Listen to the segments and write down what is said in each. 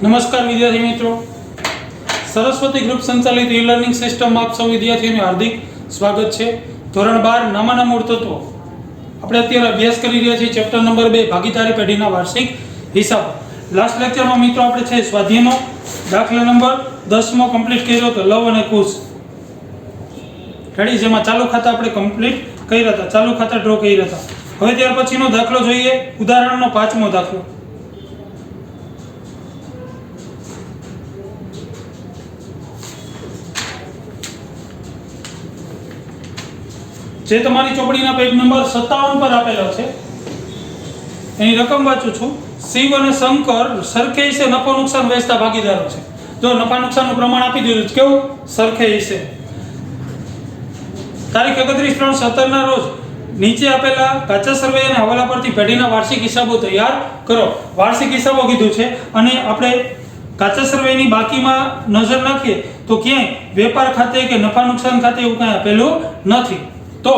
નમસ્કાર વિદ્યાર્થી મિત્રો, સરસ્વતી ગ્રુપ સંચાલિત ઈ લર્નિંગ સિસ્ટમમાં આપ સૌ વિદ્યાર્થીઓનું હાર્દિક સ્વાગત છે। ધોરણ 12 નામાના મૂળ તત્વો આપણે અત્યારે અભ્યાસ કરી રહ્યા છીએ। ચેપ્ટર નંબર 2 ભાગીદારી પેઢીના વાર્ષિક હિસાબ। લાસ્ટ લેક્ચરમાં મિત્રો આપણે છે સ્વાધ્યાયનો દાખલા નંબર 10મો કમ્પ્લીટ કર્યો હતો, લવ અને કુશ રેડી, જેમાં ચાલુ ખાતા આપણે કમ્પ્લીટ કર્યા હતા, ચાલુ ખાતા ડ્રો કર્યા હતા। હવે ત્યાર પછીનો દાખલો જોઈએ, ઉદાહરણનો 5મો દાખલો। જે તમારી ચોપડીના પેજ નંબર 57 પર આપેલો છે, એની રકમ વાંચું છું। શિવ અને શંકર સરખે હિસ્સે નફો નુકસાન વહેંચતા ભાગીદારો છે। જો નફા નુકસાનનું પ્રમાણ આપી દીધું છે, કેવું? સરખે હિસ્સે। તારીખ 31/3/17 ના રોજ નીચે આપેલા કાચા સર્વે અને હવાલા પરથી પેઢીના વાર્ષિક હિસાબો તૈયાર કરો। વાર્ષિક હિસાબો કીધું છે, અને આપણે કાચા સર્વેની બાકીમાં નજર નાખીએ તો ક્યાંય વેપાર ખાતે કે નફા નુકસાન ખાતે એવું કાંઈ આપેલું નથી। તો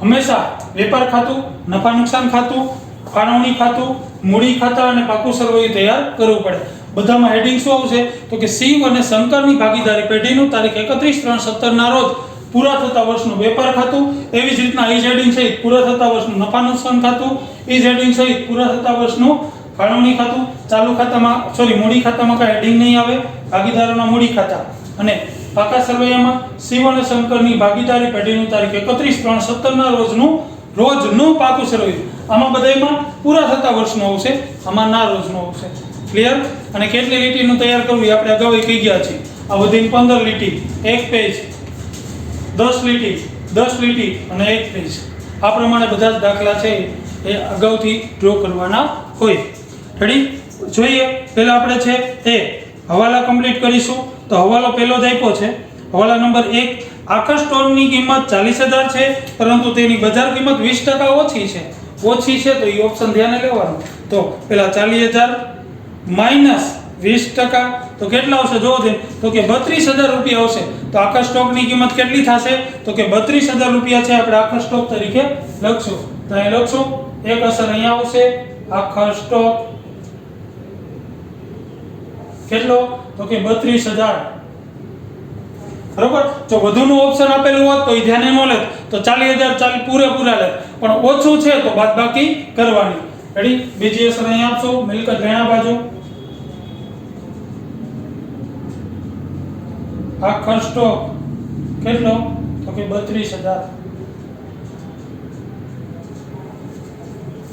હંમેશા વેપાર ખાતું, નફા નુકસાન ખાતું, ફાળવણી ખાતું, મૂડી ખાતા અને પાકું સર્વે તૈયાર કરવું પડે। બધામાં હેડિંગ શું આવશે તો કે શિવ અને શંકરની ભાગીદારી પેઢીનું તારીખ 31/3/17 ના રોજ પૂરા થતા વર્ષનું વેપાર ખાતું, એવી જ રીતના ઈ હેડિંગ સહિત પૂરા થતા વર્ષનું નફા નુકસાન ખાતું, ઈ હેડિંગ સહિત પૂરા થતા વર્ષનું ફાળવણી ખાતું। ચાલુ ખાતામાં મૂડી ખાતામાં કાંઈ હેડિંગ નહીં આવે, ભાગીદારોના મૂડી ખાતા। અને પાકા સર્વેમાં શિવ અને શંકરની ભાગીદારી પેઢીનું તારીખ 31/3/17 ના રોજનું પાકું સર્વે। આમાં બધાયમાં પૂરા થતા વર્ષનું આવશે, આમાં ના રોજનું આવશે। ક્લિયર? અને કેટલી લીટીનું તૈયાર કરવું એ આપણે અગાઉ કહી ગયા છીએ। આ બધી 15 લીટી, એક પેજ, 10 લીટી, 10 લીટી અને એક પેજ, આ પ્રમાણે બધા જ દાખલા છે એ અગાઉથી ડ્રો કરવાના હોય। રેડી? જોઈએ, પહેલા આપણે છે એ હવાલા કમ્પ્લીટ કરીશું। તો હવાલો પહેલો જ આપ્યો છે, હવાલા નંબર 1। આખા સ્ટોરની કિંમત 40,000 છે, પરંતુ તેની બજાર કિંમત 20% ઓછી છે, તો એ ઓપ્શન ધ્યાને લેવાનું। તો પેલા 40,000 માઈનસ 20%, તો કેટલા આવશે જોવો દે, તો કે 32,000 રૂપિયા આવશે। તો આખા સ્ટોકની કિંમત કેટલી થશે તો કે 32,000 રૂપિયા છે, આપણે આખા સ્ટોક તરીકે લખશું। તો અહીં લખશું, એક અસર અહીંયા આવશે, આખા સ્ટોક કેટલો તો કે 32,000, બરોબર। જો વધુનું ઓપ્શન આપેલું હોત તો એ ધ્યાને ન લેત, તો 40,000 પૂરેપૂરા લેત, પણ ઓછું છે તો બાદબાકી કરવાની। રેડી? બીજી અસર અહીં આપશું, મિલકત લેણા બાજુ, આખો સ્ટોક કેટલો તો કે 32,000।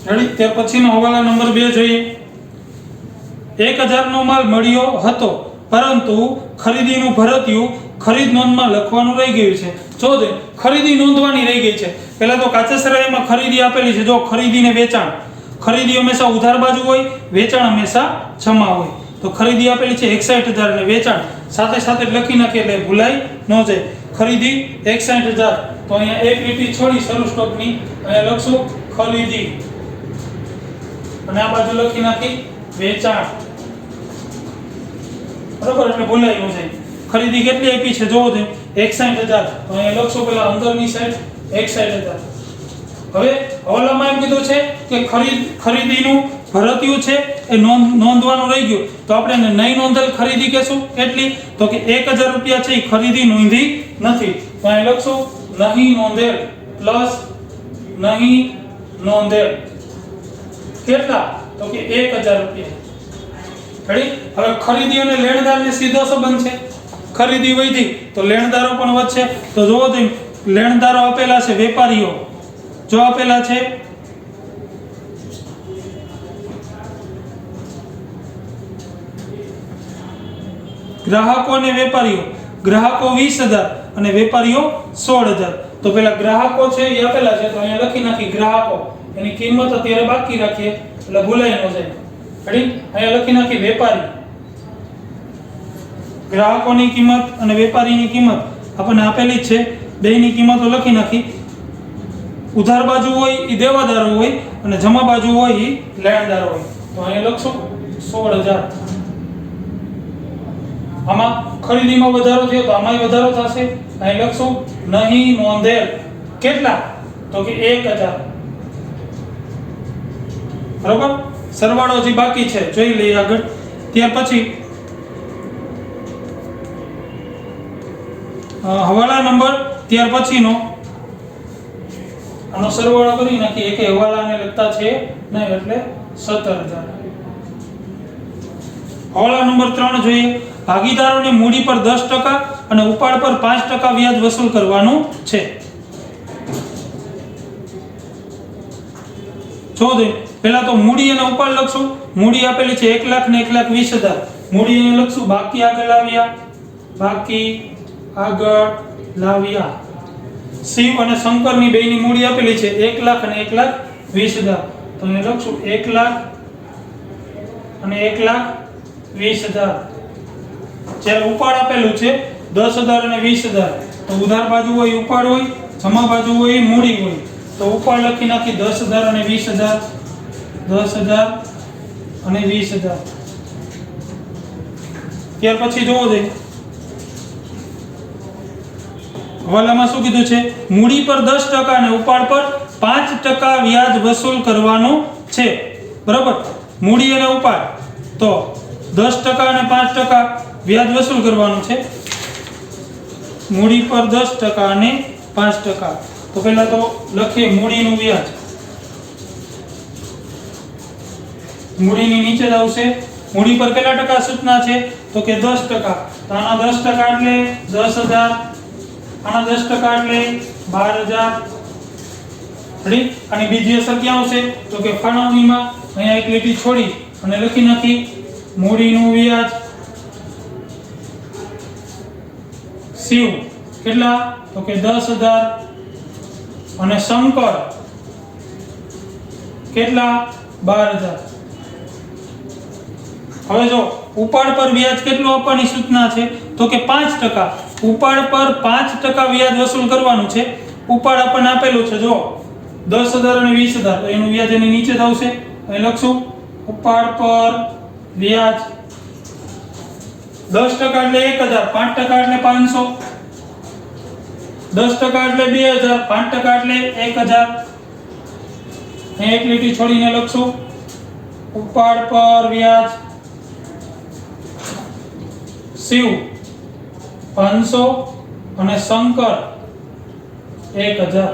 રેડી? ત્યાર પછીનો હવાલા નંબર 2 જોઈએ। 1,000 નો માલ મળ્યો હતો, પરંતુ ખરીદીનું ભરતિયું ખરીદ નોંધમાં લખવાનું રહી ગયું છે। જો દે, ખરીદી નોંધવાની રહી ગઈ છે। પહેલા તો કાચા સર્વેમાં ખરીદી આપેલી છે, જો ખરીદી ને વેચાણ, ખરીદી હંમેશા ઉધાર બાજુ હોય, વેચાણ હંમેશા જમા હોય। તો ખરીદી આપેલી છે 61,000 અને વેચાણ સાથે સાથે જ લખી નાખીએ એટલે ભૂલાઈ ન જાય। ખરીદી 61,000, તો અહીંયા એક લીટી છોડી શરૂ સ્ટોકની અહીંયા લખશું ખરીદી, અને આ બાજુ લખી નાખી વેચાણ, બરોબર, એટલે ભૂલાઈ ન જાય। ખરીદી કેટલી આપી છે જોવો તો 61,000, તો અહીંયા લખશો પેલા અંદરની સાઈડ 61,000। હવે હવાલામાં એમ કીધું છે કે ખરીદીનું ભરતિયું છે એ નોંધવાનું રહી ગયું, તો આપણે એને નહીં નોંધેલ ખરીદી કહેશું। કેટલી તો કે 1,000 રૂપિયા છે એ ખરીદી નોંધી નથી, તો અહીં લખશું નહીં નોંધેલ પ્લસ નહીં નોંધેલ કેટલા તો કે 1,000 રૂપિયા। રેડી? હવે ખરીદી અને લેણદારને સીધો સંબંધ છે, ખરીદી વધી તો લેણદારો પણ વધશે। તો જોવો તો લેણદારો આપેલા છે વેપારીઓ, જો આપેલા છે ગ્રાહકો અને વેપારીઓ, ગ્રાહકો 20,000 અને વેપારીઓ 16,000। તો પેલા ગ્રાહકો છે એ આપેલા છે, તો અહીંયા લખી નાખી ગ્રાહકો, એની કિંમત અત્યારે બાકી રાખીએ એટલે ભૂલાઈ ન જાય। રેડી? અહીંયા લખી નાખી વેપારી, ગ્રાહકોની કિંમત અને વેપારીની કિંમત આપણને આપેલી જ છે, બેયની કિંમતો લખી નાખી। ઉધાર બાજુ હોય એ દેવાદારો હોય, અને જમા બાજુ હોય એ લેણદારો હોય, તો અહીંયા લખશું 16,000। આમાં ખરીદીમાં વધારો થયો તો આમાંય વધારો થશે, અહીં લખશું નહીં નોંધેલ કેટલા તો કે 1,000, બરોબર। સરવાળો જે બાકી છે જોઈ લઈએ આગળ। ત્યાર પછી હવાલા નંબર ત્યાર પછીનો આનો સરવાળો કરી નાખી એક હવાલાને લગતા છે નહીં એટલે 17,000. હવાલા નંબર 3 જોઈએ. ભાગીદારોને મૂડી પર 10% અને ઉપાડ પર 5% વ્યાજ વસૂલ કરવાનું છે. જો દે પહેલા તો મૂડી અને ઉપાડ લખશું. મૂડી આપેલી છે 1 લાખ ને 1,20,000. મૂડી એને લખશું બાકી આગળ લાવ્યા, બાકી આગળ લાવ્યા. શિવ અને શંકરની બેયની મૂડી આપેલી છે 1 લાખ અને 1,20,000. તો એને લખશું 1 લાખ અને 1,20,000. જ્યારે ઉપાડ આપેલું છે 10,000 અને 20,000, તો ઉધાર બાજુ હોય ઉપાડ હોય, જમા બાજુ હોય મૂડી હોય. તો ઉપાડ લખી નાખી 10,000 અને 20,000, 10,000 અને 20,000. ત્યાર પછી જોવો દે હવાલામાં શું કીધું છે? મૂડી પર 10% અને ઉપાડ પર 5% વ્યાજ વસૂલ કરવાનું છે. બરાબર? મૂડી અને ઉપાડ તો 10% અને 5% વ્યાજ વસૂલ કરવાનું છે. મૂડી પર 10% અને 5%. તો પહેલા તો લખીએ મૂડીનું વ્યાજ. મૂડીની નીચે જ આવશે. મૂડી પર કેટલા ટકા સૂચના છે? તો કે 10%. તો આના 10% એટલે 10,000, આના 10% એટલે 12,000. રેડી? અને બીજી અસર ક્યાં આવશે? તો કે ફાળવણીમાં અહીંયા એક લીટી છોડી અને લખી નાખી મૂડીનું વ્યાજ શિવ કેટલા? તો કે 10,000 અને શંકર કેટલા? 12,000. હવે જો ઉપાડ પર વ્યાજ કેટલું આપવાની સૂચના છે? તો કે 5%. ઉપાડ પર 5% વ્યાજ વસૂલ કરવાનું છે. ઉપાડ આપણને આપેલું છે જો 10,000 અને 20,000, તો એનું વ્યાજ એની નીચે જ આવશે. અહીં લખશું ઉપાડ પર વ્યાજ 10% એટલે 1,000, 5% એટલે 500, 10% એટલે 2,000, 5% એટલે 1,000. એક લીટી છોડીને લખશું ઉપાડ પર વ્યાજ શિવ 500 અને શંકર 1,000.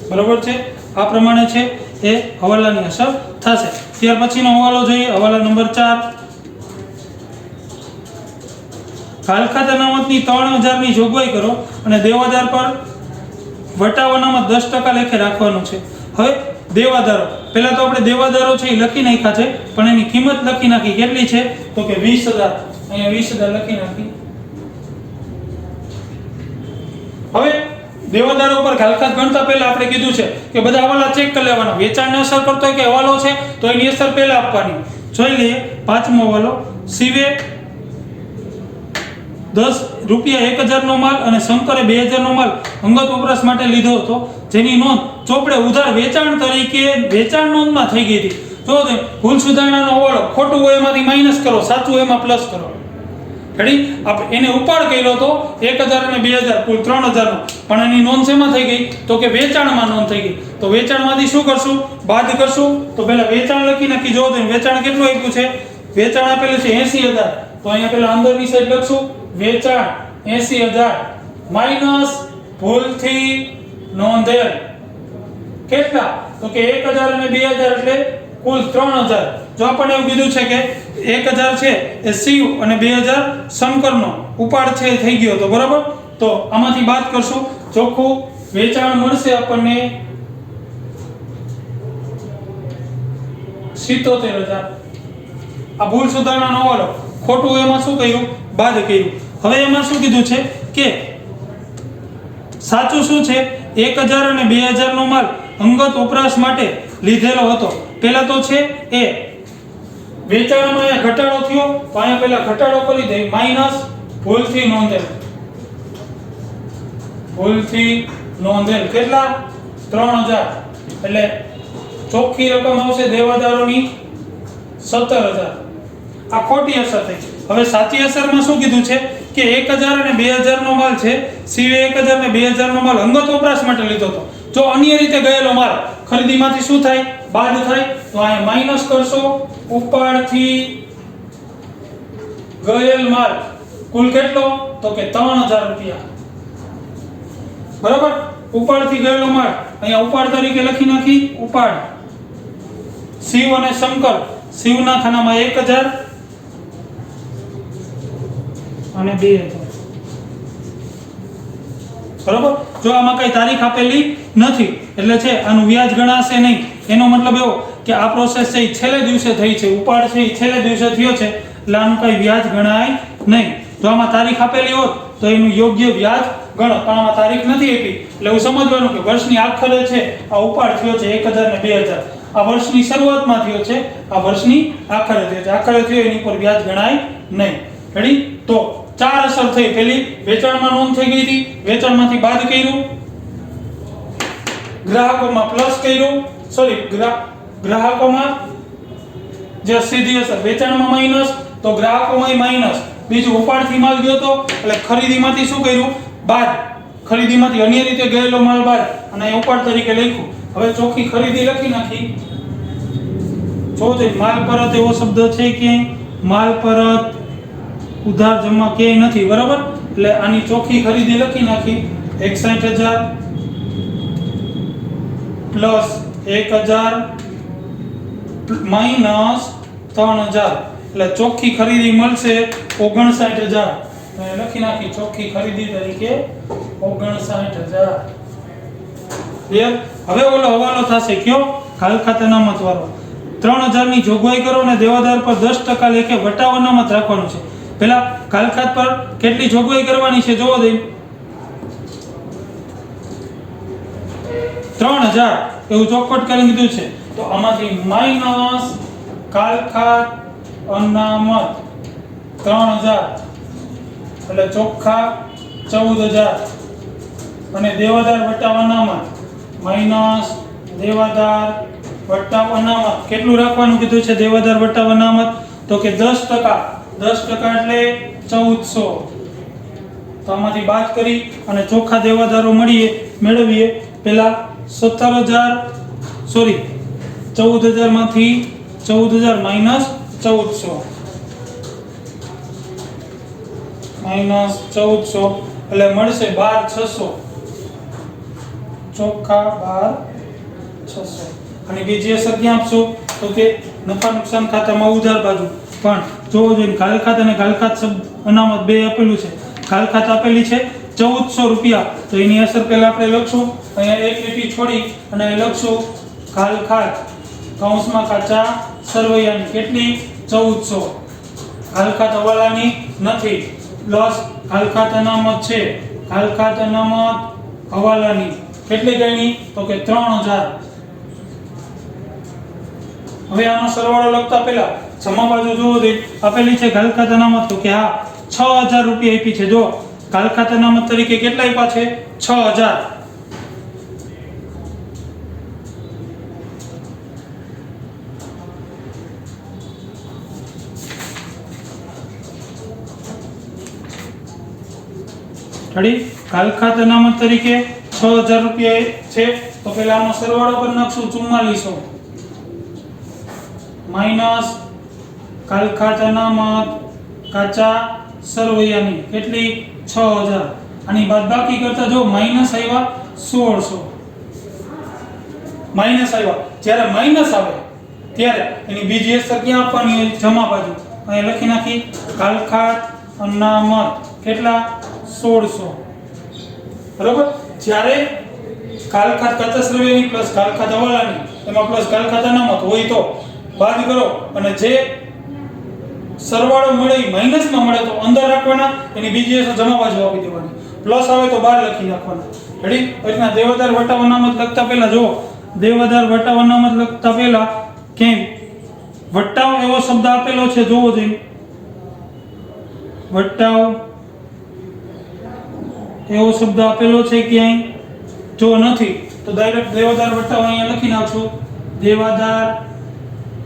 બરોબર છે? આ પ્રમાણે છે એ હવાલાની અસર થશે. ત્યાર પછીનો હવાલો જોઈએ. હવાલા નંબર 4. હાલ ખાતે અનામતની 3,000 ની જોગવાઈ કરો અને દેવાદાર પર વટાવ અનામત 10% લેખે રાખવાનું છે. હવે દેવાદારો પહેલા તો આપણે દેવાદારો છે એ લખી નાખ્યા છે, પણ એની કિંમત લખી નાખી. કેટલી છે? તો કે 20,000. અહીંયા 20,000 લખી નાખી. હવે દેવાદારો પર ઘાલખાત ગણતા પહેલા આપણે કીધું છે કે બધા હવાલા ચેક કરી લેવાના. વેચાણને અસર કરતો હોય કે હવાલો છે તો એની અસર પહેલા આપવાની. જોઈ લઈએ 5મો હવાલો. શિવે 10 રૂપિયા 1,000 નો માલ અને શંકરે 2,000 નો માલ અંગત વપરાશ માટે લીધો હતો, જેની નોંધ ચોપડે ઉધાર વેચાણ તરીકે વેચાણ નોંધમાં થઈ ગઈ હતી. જો ભૂલ સુધારણાનો હવાલો ખોટું હોય એમાંથી માઇનસ કરો, સાચું હોય એમાં પ્લસ કરો. રેડી? આપણે એને ઉપાડ કર્યો તો 1,000 અને 2,000 કુલ 3,000 નો, પણ એની નોંધ શેમાં થઈ ગઈ? તો કે વેચાણમાં નોંધ થઈ ગઈ. તો વેચાણમાંથી શું કરશું? બાદ કરશું. તો પહેલા વેચાણ લખી નાખી. જો વેચાણ કેટલું આપ્યું છે? વેચાણ આપેલું છે 80,000. તો અહીંયા પહેલા અંદરની સાઈડ લખશું વેચાણ 80,000 માઈનસ ભૂલથી નોંધેલ કેટલા? તો કે 1,000 અને 2,000 એટલે કુલ 3,000. જો આપણને એવું કીધું છે કે 1,000 છે એ શિવ અને 2,000 શંકરનો ઉપાડ છે થઈ ગયો તો બરાબર. તો આમાંથી બાદ કરશું. ચોખ્ખું વેચાણ મળશે આપણને 77,000. આ ભૂલ સુધારણાનો હવાલો ખોટું એમાં શું કર્યું? બાદ કર્યું. હવે એમાં શું કીધું છે કે સાચું શું છે? 1,000 અને 2,000 નો માલ અંગત વપરાશ માટે લીધેલો હતો. પહેલા તો છે એ વેચાણમાં અહીંયા ઘટાડો થયો, તો અહીંયા પહેલા ઘટાડો કરી દે માઈનસ ભૂલથી નોંધેલ. ભૂલથી નોંધેલ કેટલા? 3,000. એટલે ચોખ્ખી રકમ આવશે દેવાદારોની 17,000. આ ખોટી અસર થઈ. હવે સાચી અસરમાં શું કીધું છે કે 1,000 અને 2,000 નો માલ છે. શિવે 1,000 અને 2,000 નો માલ અંગત વપરાશ માટે લીધો હતો. જો અન્ય રીતે ગયેલો માલ ખરીદીમાંથી શું થાય? બાદ થાય તો અહીંયા માઈનસ કરશો ઉપાડથી ગયેલ માલ કુલ કેટલો તો કે 3000 રૂપિયા બરાબર ઉપાડથી ગયેલો માલ અહીંયા ઉપાડ તરીકે લખી નાખી ઉપાડ શિવ અને શંકર શિવના ખાનામાં 1000 અને 2000 બરાબર જો આમાં કઈ તારીખ આપેલી નથી એટલે છે આનું વ્યાજ ગણાશે નહીં એનો મતલબ એવો કે આ પ્રોસેસ છે એ છેલ્લે દિવસે થઈ છે ઉપાડ છે એ છેલ્લે દિવસે થયો છે એટલે આનું કઈ વ્યાજ ગણાય નહીં જો આમાં તારીખ આપેલી હોત તો એનું યોગ્ય વ્યાજ ગણો પણ આમાં તારીખ નથી આપી એટલે એવું સમજવાનું કે વર્ષની આખરે છે આ ઉપાડ થયો છે 1000 ને 2000 આ વર્ષની શરૂઆતમાં થયો છે આ વર્ષની આખરે થયો છે આખરે થયો એની પર વ્યાજ ગણાય નહીં રેડી તો ચાર અસર થઈ પેલી વેચાણમાં નોંધ થઈ ગઈ હતી વેચાણમાંથી બાદ કર્યું ગ્રાહકોમાં પ્લસ કર્યું સોરી ગ્રાહકોમાં જે સીધી અસર વેચાણમાં માઈનસ તો ગ્રાહકોમાં માઈનસ બીજું ઉપાડથી માલ ગયો તો એટલે ખરીદીમાંથી શું કર્યું બાદ ખરીદીમાંથી અન્ય રીતે ગયેલો માલ બાદ અને ઉપાડ તરીકે લખ્યું હવે ચોખ્ખી ખરીદી લખી નાખી જો તે માલ પરત એવો શબ્દ છે કે માલ પરત ઉધાર જમા ક્યાંય નથી બરાબર એટલે આની ચોખ્ખી ખરીદી લખી નાખી 61000 પ્લસ 1000 માઈનસ 3000 એટલે ચોખ્ખી ખરીદી મળશે 59000 લખી નાખી ચોખ્ખી ખરીદી તરીકે 59000 ક્લિયર હવે ઓલો હવાલો થશે કયો કાલ ખાતાના મત વાળો 3000 ની જોગવાઈ કરો અને દેવાદાર પર 10% લેખે વટાવ અનામત રાખવાનું છે પેલા કાલખાત પર કેટલી જોગવાઈ કરવાની છે જોવો દે 3000 એવું ચોખવટ કરીને કીધું છે તો આમાંથી માઈનસ કાલખાત અનામત 3000 એટલે ચોખ્ખા 14000 અને દેવાદાર વટાવ અનામત માઈનસ દેવાદાર વટાવ અનામત કેટલું રાખવાનું કીધું છે દેવાદાર વટાવ અનામત તો કે 10% 10% એટલે 1400 તો આમાંથી બાદ કરી અને ચોખ્ખા દેવાદારો મેળવીએ પેલા 14000 માંથી 14000 માઈનસ 1400 એટલે મળશે 12600 ચોખ્ખા 12600 અને બીજી અસર ક્યાં આપશો તો કે નફા નુકસાન ખાતામાં ઉધાર બાજુ પણ જોવો જોઈએ કાલખાત અને કાલખાત શબ્દ અનામત બે આપેલું છે કાલખાત આપેલી છે 1400 રૂપિયા તો એની અસર પહેલા આપણે લખશું અહીંયા એક લીટી છોડી અને લખશું કાલખાત કૌંસમાં કાચા સરવૈયાની કેટલી 1400 કાલખાત હવાલાની નથી પ્લસ કાલખાત અનામત છે કાલખાત અનામત હવાલાની કેટલી ગણી તો કે 3000 હવે આનો સરવાળો લખતા પહેલા જમા બાજુ જોવો દે આપેલી છે કાલખાત અનામત તો કે હા 6000 રૂપિયા આપી છે જો કાલખાત અનામત તરીકે કેટલા આપ્યા છે 6000 રેડી કાલખાત અનામત તરીકે 6000 રૂપિયા છે તો પહેલા આનો સરવાળો કરી નાખશું 4400 માઈનસ કાલખાત અનામત કાચા સરવૈયાની કેટલી 6000 આની બાદબાકી કરતા જો માઈનસ આવ્યા 1600 માઈનસ આવ્યા જ્યારે માઈનસ આવે ત્યારે એની બીજી અસર ક્યાં આપવાની હોય જમા બાજુ અહીં લખી નાખી કાલખાત અનામત કેટલા 1600 બરોબર જ્યારે કાલખાત કાચા સરવૈયાની પ્લસ કાલખાત હવાલાની એમાં પ્લસ કાલખાત અનામત હોય તો બાદ કરો અને જે સરવાળો મળે માઈનસમાં મળે તો અંદર રાખવાના એની બીજી અસર જમા બાજુ આપી દેવાની પ્લસ આવે તો બહાર લખી નાખવાના રેડી એટલા દેવાદાર વટાવ અનામત લખતા પહેલા જો દેવાદાર વટાવ અનામત લખતા પહેલા કેમ વટાવ એવો શબ્દ આપેલો છે જોવો જોઈએ વટાવ એવો શબ્દ આપેલો છે ક્યાંય જો નથી તો ડાયરેક્ટ દેવાદાર વટાવ અહીંયા લખી નાખશું દેવાદાર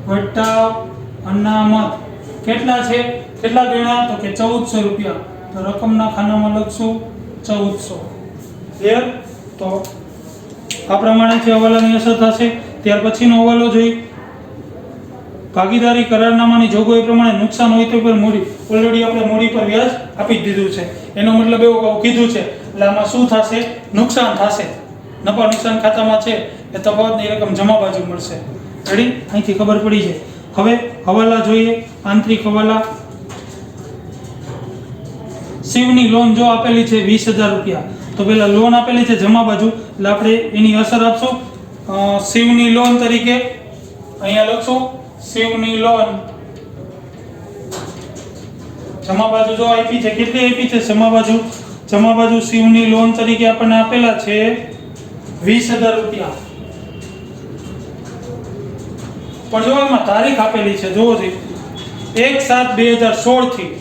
વટાવ અનામત કેટલા છે કેટલા ગણ્યા તો કે 1400 રૂપિયા તો રકમના ખાનામાં લખશું 1400 ક્લિયર તો આ પ્રમાણે છે હવાલાની અસર થશે ત્યાર પછીનો હવાલો જોઈ ભાગીદારી કરારનામાની જોગવાઈ પ્રમાણે નુકસાન હોય તો પર મૂડી ઓલરેડી આપણે મૂડી પર વ્યાજ આપી જ દીધું છે, એનો મતલબ એવું કીધું છે એટલે આમાં શું થશે? નુકસાન થશે. નફા નુકસાન ખાતામાં છે એ તફાવતની રકમ જમા બાજુ મળશે. રેડી? અહીંથી ખબર પડી છે. હવે હવાલા જોઈએ. આંતરિક હવાલા. શિવની લોન જો આપેલી છે 20,000 રૂપિયા, તો પેલા લોન આપેલી છે જમા બાજુ એટલે આપણે એની અસર આપશું. શિવની લોન તરીકે અહીંયા લખશું શિવની લોન જમા બાજુ જો આપી છે, કેટલી આપી છે જમા બાજુ શિવની લોન તરીકે આપણને આપેલા છે 20,000 રૂપિયા. પણ જો એમાં તારીખ આપેલી છે, જોવો છે 1/7/2016 થી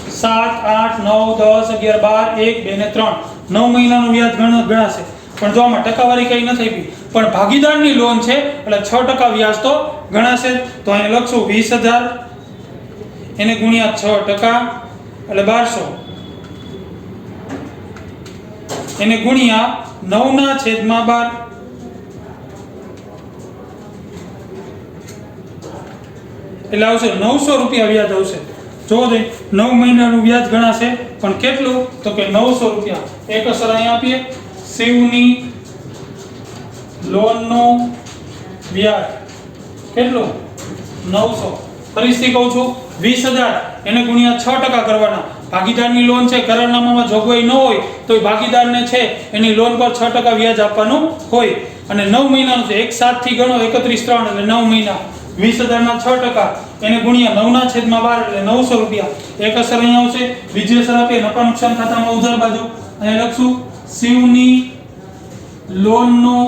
7, 8, 9, 10, 11, 12, 1, 2 ને 3 9 મહિનાનું વ્યાજ ગણાશે. પણ જો આમાં ટકાવારી કઈ નથી આપી, પણ ભાગીદારની લોન છે એટલે 6% વ્યાજ તો ગણાશે. તો અહીં લખશું 20,000 એને ગુણ્યા 6% એટલે 1200 એને ગુણ્યા 9/12 એટલે આવશે 900 રૂપિયા વ્યાજ આવશે. જો 9 મહિનાનું વ્યાજ ગણાશે, પણ કેટલું? તો કે 900 રૂપિયા. એક અસર અહીંયા આપીએ, શિવની લોનનું વ્યાજ કેટલું? 900. ફરીથી કહું છું 20,000 એને ગુણ્યા 6% કરવાના. ભાગીદારની લોન છે, કરારનામામાં જોગવાઈ ન હોય તો એ ભાગીદારને છે એની લોન પર 6% વ્યાજ આપવાનું હોય. અને 9 મહિનાનું છે, 1/7 થી ગણો 31/3 એટલે 9 મહિના 20,000 ના 6% એને ગુણ્યા 9/12 એટલે 900 રૂપિયા. એક અસર અહીંયા આવશે. બીજી અસર આપીએ નફા નુકસાન ખાતામાં ઉધાર બાજુ. અહીંયા લખશું શિવની લોનનું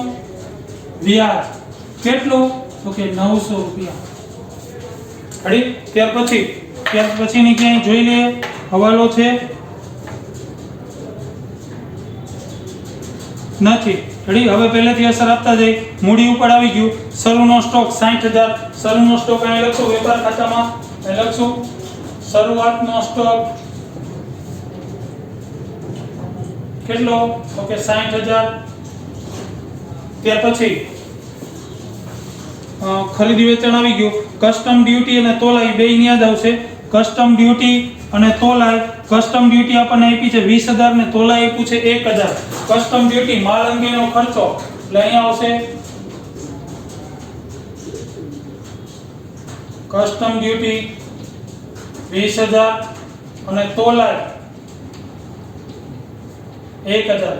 વ્યાજ કેટલું? તો કે 900 રૂપિયા. રેડી? ત્યાર પછીની ક્યાંય જોઈ લઈએ. હવાલો છે નથી. રેડી? હવે પહેલેથી અસર આપતા જઈ. મૂડી ઉપર આવી ગયું. શરૂનો સ્ટોક 60,000. શરૂનો સ્ટોક અહીં લખશું વેપાર ખાતામાં. અહીં લખશું શરૂઆતનો સ્ટોક કેટલો? તો કે 60,000. ત્યાર પછી ખરીદી વેચાણ આવી ગયું. કસ્ટમ ડ્યુટી અને તોલાઈ બે યાદ આવશે. કસ્ટમ ડ્યુટી અને તોલાઈ. કસ્ટમ ડ્યુટી આપણને આપી છે 20,000 ને તોલાઈ આપ્યું છે 1,000. કસ્ટમ ડ્યુટી માલ અંગેનો ખર્ચો એટલે અહીંયા આવશે કસ્ટમ ડ્યુટી 20,000 અને તોલાઈ 1,000.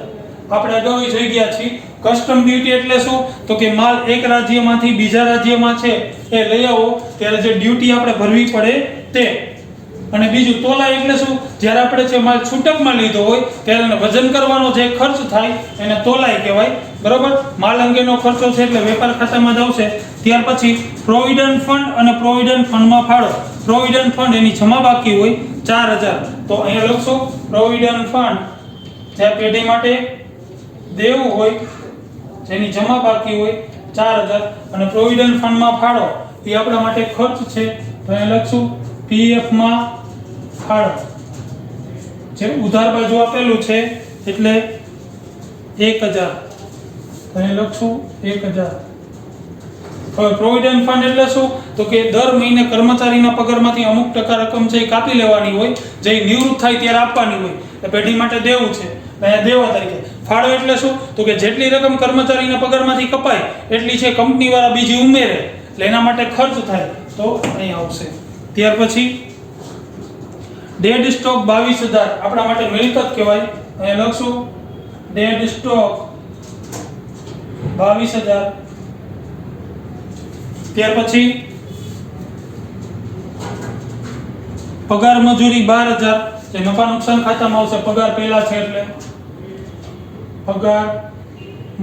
આપણે અગાઉ જોઈ ગયા છીએ. કસ્ટમ ડ્યુટી એટલે શું? તો કે માલ એક રાજ્યમાંથી બીજા રાજ્યમાં છે એ લઈ આવો ત્યારે જે ડ્યુટી આપણે ભરવી પડે તે. અને બીજું તોલાઈ એટલે શું? જ્યારે આપણે છે માલ છૂટકમાં લીધો હોય ત્યારે એને વજન કરવાનો જે ખર્ચ થાય એને તોલાઈ કહેવાય. બરોબર? માલ અંગેનો ખર્ચો છે એટલે વેપાર ખાતામાં જ આવશે. ત્યાર પછી પ્રોવિડન્ટ ફંડ અને પ્રોવિડન્ટ ફંડમાં ફાળો. પ્રોવિડન્ટ ફંડ એની જમા બાકી હોય 4,000. તો અહીંયા લખશો પ્રોવિડન્ટ ફંડ જે પેઢી માટે દેવું હોય જેની જમા બાકી હોય 4,000 અને પ્રોવિડન્ટ ફંડમાં ફાળો એ આપણા માટે ખર્ચ છે. તો અહીંયા લખશું પીએફ માં ફાળો જે ઉધાર બાજુ આપેલું છે એટલે 1,000. તો અહીંયા લખશું 1,000. હવે પ્રોવિડન્ટ ફંડ એટલે શું? તો કે દર મહિને કર્મચારીના પગારમાંથી અમુક ટકા રકમ છે એ કાપી લેવાની હોય, જે નિવૃત્ત થાય ત્યારે આપવાની હોય. એ પેઢી માટે દેવું છે, અહીંયા દેવા તરીકે. ફાળો એટલે શું? તો કે જેટલી રકમ કર્મચારીના પગારમાંથી કપાય એટલી છે કંપની વાળા બીજી ઉમેરે એટલે એના માટે ખર્ચ થાય. તો અહીં આવશે. ત્યાર પછી ડેડ સ્ટોક 22,000 આપણા માટે મિલકત કહેવાય. અહીંયા લખશું ડેડ સ્ટોક 22,000. ત્યાર પછી પગાર મજૂરી 12,000 જે નફા નુકસાન ખાતામાં આવશે. પગાર પહેલા છે એટલે પગાર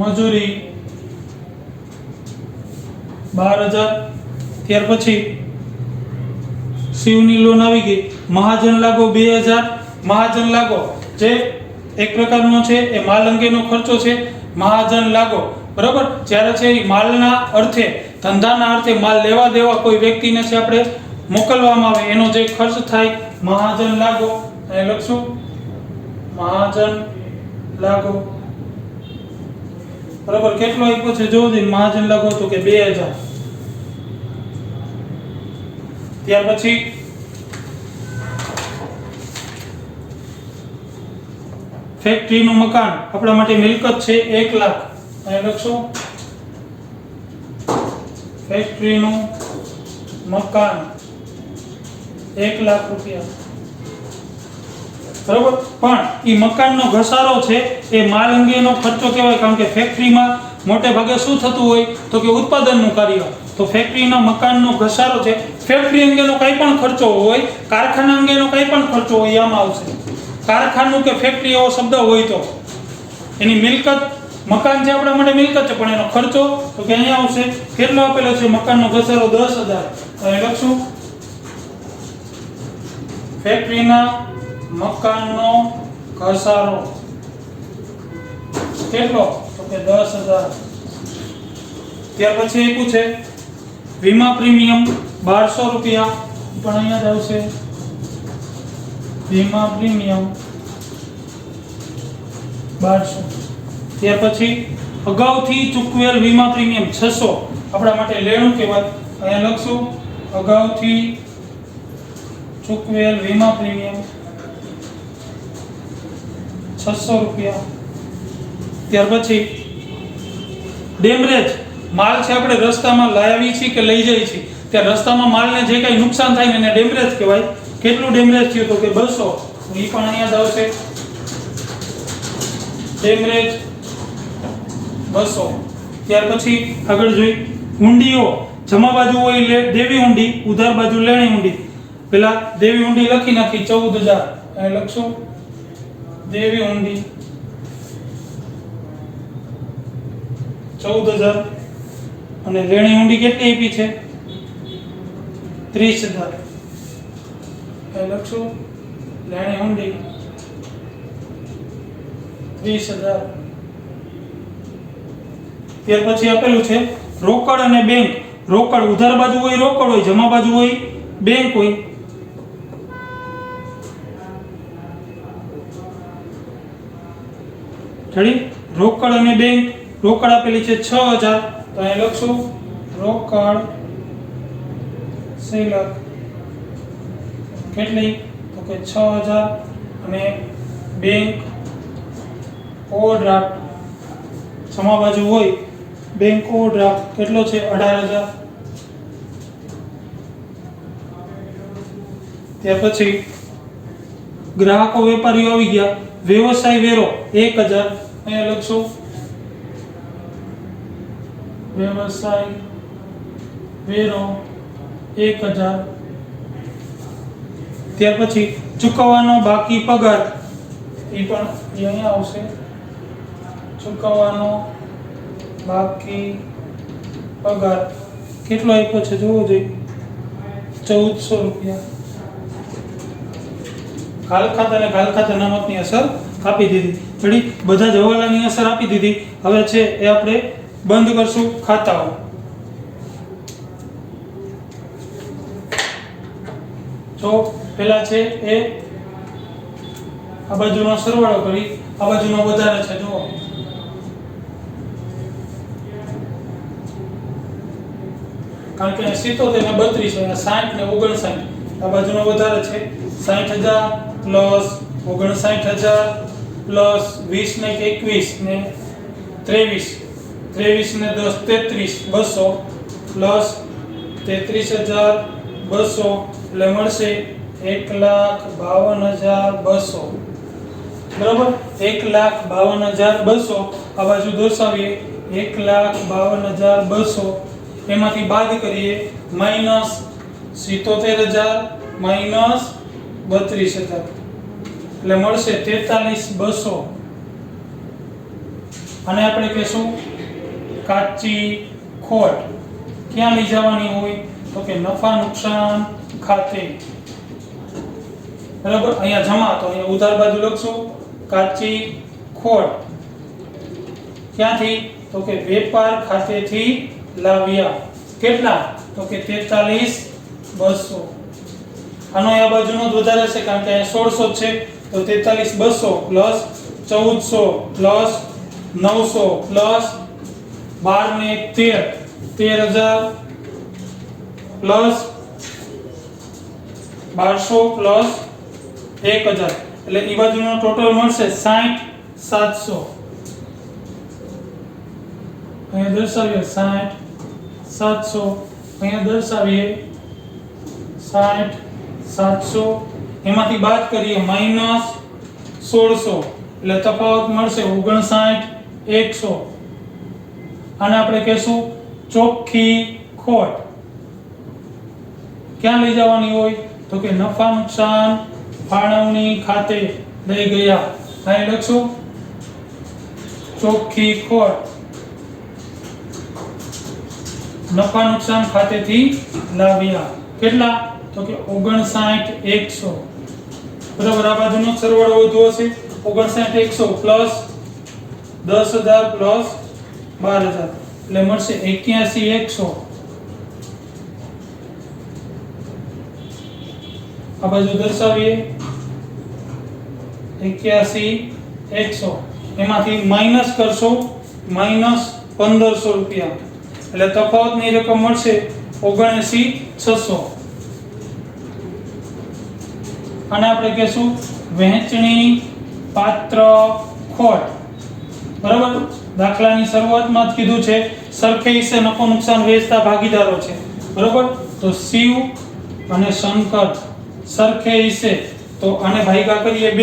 મજૂરી 12,000. ત્યાર પછી શિવની લોન આવી ગઈ. મહાજન લાગો 2,000. મહાજન લાગો જે એક પ્રકારનો છે એ માલ અંગેનો ખર્ચો છે. મહાજન લાગો બરાબર જ્યારે છે એ માલના અર્થે ધંધાના અર્થે માલ લેવા દેવા કોઈ વ્યક્તિને છે આપણે મોકલવામાં આવે એનો જે ખર્ચ થાય મહાજન લાગો. અહીં લખશું મહાજન લાગો. બરાબર કેટલો આપ્યો છે જોવો જોઈએ મહાજન લખો તો કે 2000. ત્યાર પછી ફેક્ટરીનું મકાન આપણા માટે મિલકત છે 1 લાખ. અહીં લખશો ફેક્ટરીનું મકાન 1 લાખ રૂપિયા. બરાબર પણ એ મકાનનો ઘસારો છે એ માલ અંગેનો ખર્ચો કહેવાય કારણ કે ફેક્ટરીમાં મોટે ભાગે શું થતું હોય તો કે ઉત્પાદનનું કાર્ય. તો ફેક્ટરીના મકાનનો ઘસારો છે ફેક્ટરી અંગેનો કંઈ પણ ખર્ચો હોય કારખાના અંગેનો કંઈ પણ ખર્ચો હોય આમાં આવશે. કારખાનું કે ફેક્ટરી એવો શબ્દ હોય તો એની મિલકત મકાન છે આપણા માટે મિલકત છે પણ એનો ખર્ચો તો કે અહીંયા આવશે કેટલો આપેલો છે મકાનનો ઘસારો 10,000. અહીં લખશું ફેક્ટરીના મકાનનો ઘસારો કેટલો તો કે 10,000. ત્યાર પછી આપ્યું છે વીમા પ્રીમિયમ 1200 રૂપિયા પણ અહીંયા જ આવશે વીમા પ્રીમિયમ 1200. ત્યાર પછી અગાઉથી ચૂકવેલ વીમા પ્રીમિયમ 600 આપણા માટે લેણું કહેવાય. અહીંયા લખશું અગાઉથી ચૂકવેલ વીમા પ્રીમિયમ 600 રૂપિયા. ત્યાર પછી ડેમરેજ માલ છે આપણે રસ્તામાં લાવી છીએ કે લઈ જઈએ છીએ ત્યાં રસ્તામાં માલને જે કંઈ નુકસાન થાય ને એને ડેમરેજ કહેવાય. કેટલું ડેમરેજ થયું તો કે 200. એ પણ અહીંયા જ આવશે ડેમરેજ 200. ત્યાર પછી આગળ જોઈ હુંડીઓ જમા બાજુ હોય દેવી હુંડી ઉધાર બાજુ લેણી હુંડી. પેલા દેવી હુંડી લખી નાખી 14,000. અહીં લખશું દેવી હુંડી 14,000 અને લેણી હુંડી કેટલી આપી છે 30,000. અહીં લખશું લેણી હુંડી 30,000. ત્યાર પછી આપેલું છે રોકડ અને બેંક. રોકડ ઉધાર બાજુ હોય રોકડ હોય જમા બાજુ હોય બેંક હોય. રેડી રોકડ અને બેંક. રોકડ આપેલી છે 6,000 તો અહીં લખશું રોકડ શિલક કેટલી તો કે 6,000 અને બેંક ઓવરડ્રાફ્ટ જમા બાજુ હોય બેંક ઓવરડ્રાફ્ટ કેટલો છે 18,000. ત્યાર પછી ગ્રાહકો વેપારીઓ આવી ગયા વ્યવસાય વેરો 1,000. અહીંયા લખશું વ્યવસાય વેરો 1,000. ત્યાર પછી ચૂકવવાનો બાકી પગાર એ પણ અહીંયા આવશે ચૂકવવાનો બાકી પગાર કેટલો આપ્યો છે જોવો જોઈએ 1,400 રૂપિયા. ઘાલ ખાતા અને ઘાલ ખાતા નામકની અસર આપી દીધી. ઘડી બધા જ હવાલાની અસર આપી દીધી. હવે છે એ આપણે બંધ કરશું ખાતાઓ. જો પહેલા છે એ આ બાજુનો સરવાળો કરી આ બાજુનો વધારે છે જુઓ કારણ કે 77 ને 32 અને 60 ને 59 આ બાજુનો વધારે છે 60,000 પ્લસ 59,000 પ્લસ 20 ને 21 ને 23 23 ને 10 33 200 પ્લસ 33,200 એટલે મળશે 1,52,200 બરાબર 1,52,200 આ બાજુ દર્શાવીએ 1,52,200 એમાંથી બાદ કરીએ માઈનસ 77,000 માઈનસ 32,000 એટલે મળશે 43,200 અને આપણે કહેશું કાચી ખોટ ક્યાં લઈ જવાની હોય તો કે નફા નુકસાન ખાતે બરાબર. અહીંયા જમા તો અહીંયા ઉધાર બાજુ લખશું કાચી ખોટ ક્યાંથી તો કે વેપાર ખાતેથી લાવ્યા કેટલા તો કે 43,200. આનો આ બાજુનો જ વધારે છે કારણ કે અહીંયા 1600 છે તો 43,200 પ્લસ 1400 પ્લસ 900 પ્લસ 12 ને 1 13 પ્લસ 1200 પ્લસ 1000 એટલે ઈ બાજુનો ટોટલ મળશે 60 700 અહીંયા દર્શાવીએ 60 700 અહીંયા દર્શાવીએ 60 700 એમાંથી બાદ કરીએ માઈનસ 1600 એટલે તફાવત મળશે 59 100 આને આપણે કહેશું ચોખ્ખી ખોટ ક્યાં લઈ જવાની હોય તો કે નફા નુકસાન ફાળવણી ખાતે લઈ ગયા અહીં લખશું ચોખ્ખી ખોટ નફા નુકસાન ખાતેથી લાવ્યા કેટલા તો કે 59 100 બરાબર આ બાજુનો સરવાળો વધુ હશે 59 100 પ્લસ 10000 પ્લસ 12000 એટલે મળશે 81 100 આ બાજુ દર્શાવીએ 81 100 એમાંથી માઈનસ કરશો માઈનસ 1500 રૂપિયા એટલે તફાવતની રકમ મળશે 79 600 આને આપણે કહેશું વહેંચણી પાત્ર ખોટ બરાબર દાખલાની શરૂઆતમાં જ કીધું છે સરખે હિસ્સે નફો નુકસાન વહેંચતા ભાગીદારો છે બરાબર તો શિવ અને શંકર સરખે હિસ્સે તો આને ભાગ્યા કરીએ 2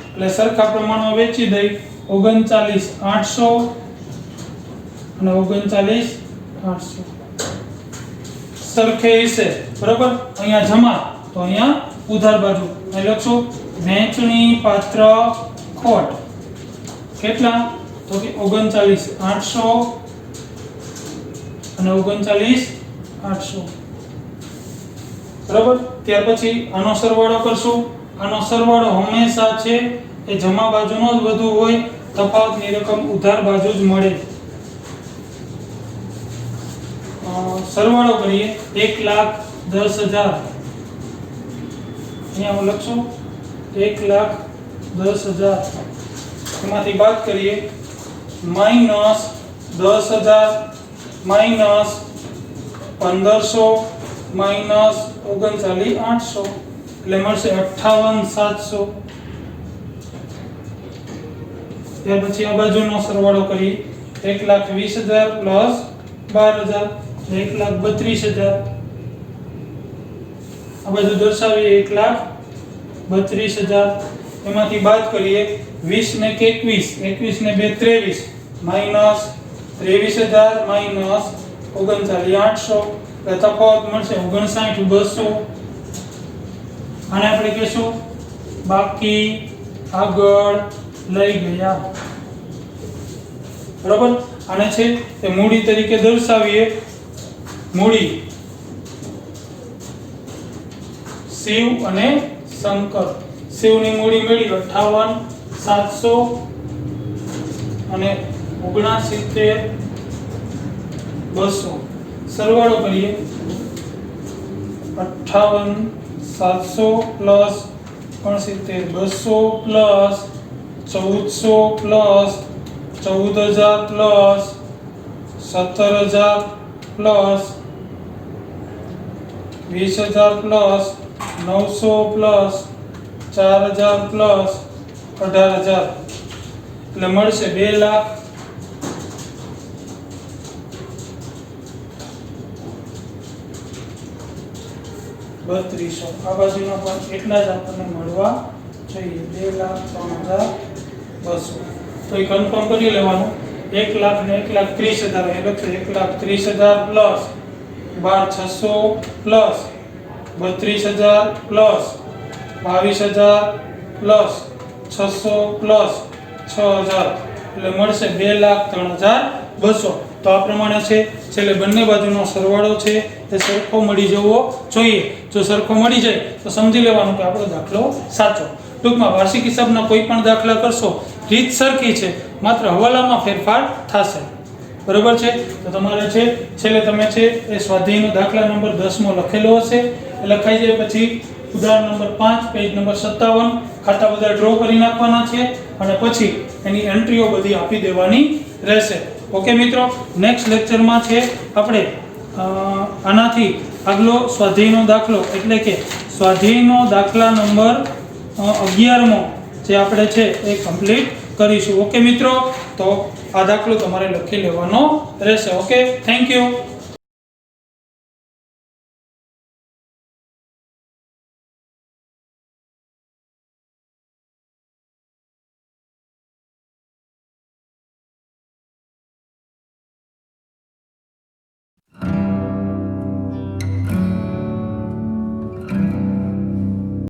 એટલે સરખા પ્રમાણમાં વેચી દઈ 39 800 અને 39 800 સરખે હિસ્સે બરાબર અહીંયા જમા તો અહીંયા ઉધાર બાજુ અહીં લખશું વહેંચણી પાત્ર ખોટ કેટલા તો કે 39 800 અને 39 800 બરાબર ત્યાર પછી આનો સરવાળો કરશું આનો સરવાળો હંમેશા છે એ જમા બાજુનો જ વધુ હોય તફાવતની રકમ ઉધાર બાજુ જ મળે સરવાળો કરીએ 1,10,000 અહીંયા હું લખશું 1,10,000 એમાંથી બાદ કરીએ માઈનસ 10,000 માઈનસ 1500 માઈનસ 39,800 એટલે મળશે 58,700 ત્યાર પછી આ બાજુનો સરવાળો કરીએ 1,20,000 પ્લસ 12,000 1,32,000 આ બાજુ દર્શાવીએ 1,32,000 એમાંથી બાદ કરીએ 20 ને 21 21 ને 2 23 માઈનસ 23,000 માઈનસ 39,800 એટલે તફાવત મળશે 59,200 આને આપણે કહેશું બાકી આગળ લઈ ગયા બરાબર આને છે એ મૂડી તરીકે દર્શાવીએ મૂડી શિવ અને શંકર શિવની મૂડી મળી 58,700 અને 69,200 સરવાળો કરીએ 58,700 plus 69,200 plus 1,400 plus 14,000 plus 17,000 plus 20,000 plus 900 plus 4,000 plus 18,000 એટલે મળશે 2,32,000 આ બાજુનો પણ એટલા જ આપણને મળવા જોઈએ 2,03,200 તો એ કન્ફર્મ કરી લેવાનું 1,00,000 ને 1,30,000 એ લખશે 1,30,000 plus 12,600 plus 32,000 plus 22,000 plus 600 plus 6,000 એટલે મળશે 2,03,200 તો આ પ્રમાણે છે છેલ્લે બંને બાજુનો સરવાળો છે એ સરખો મળી જવો જોઈએ જો સરખો મળી જાય તો સમજી લેવાનું કે આપણો દાખલો સાચો ટૂંકમાં વાર્ષિક હિસાબના કોઈ પણ દાખલા કરશો રીત સરખી છે માત્ર હવાલામાં ફેરફાર થશે બરાબર છે તો તમારે છે છેલ્લે તમે છે એ સ્વાધ્યાયનો દાખલા નંબર 10 માં લખેલો હશે એ લખાઈ જાય પછી ઉદાહરણ નંબર 5 પેજ નંબર 57 ખાતા બધા ડ્રો કરી નાખવાના છે અને પછી એની એન્ટ્રીઓ બધી આપી દેવાની રહેશે ઓકે મિત્રો, નેક્સ્ટ લેક્ચરમાં છે આપણે આનાથી આગલો સ્વાધ્યાયનો દાખલો એટલે કે સ્વાધ્યાયનો દાખલા નંબર 11મો જે આપણે છે એ કમ્પ્લીટ કરીશું. ઓકે મિત્રો, તો આ દાખલો તમારે લખી લેવાનો રહેશે. Okay, thank you.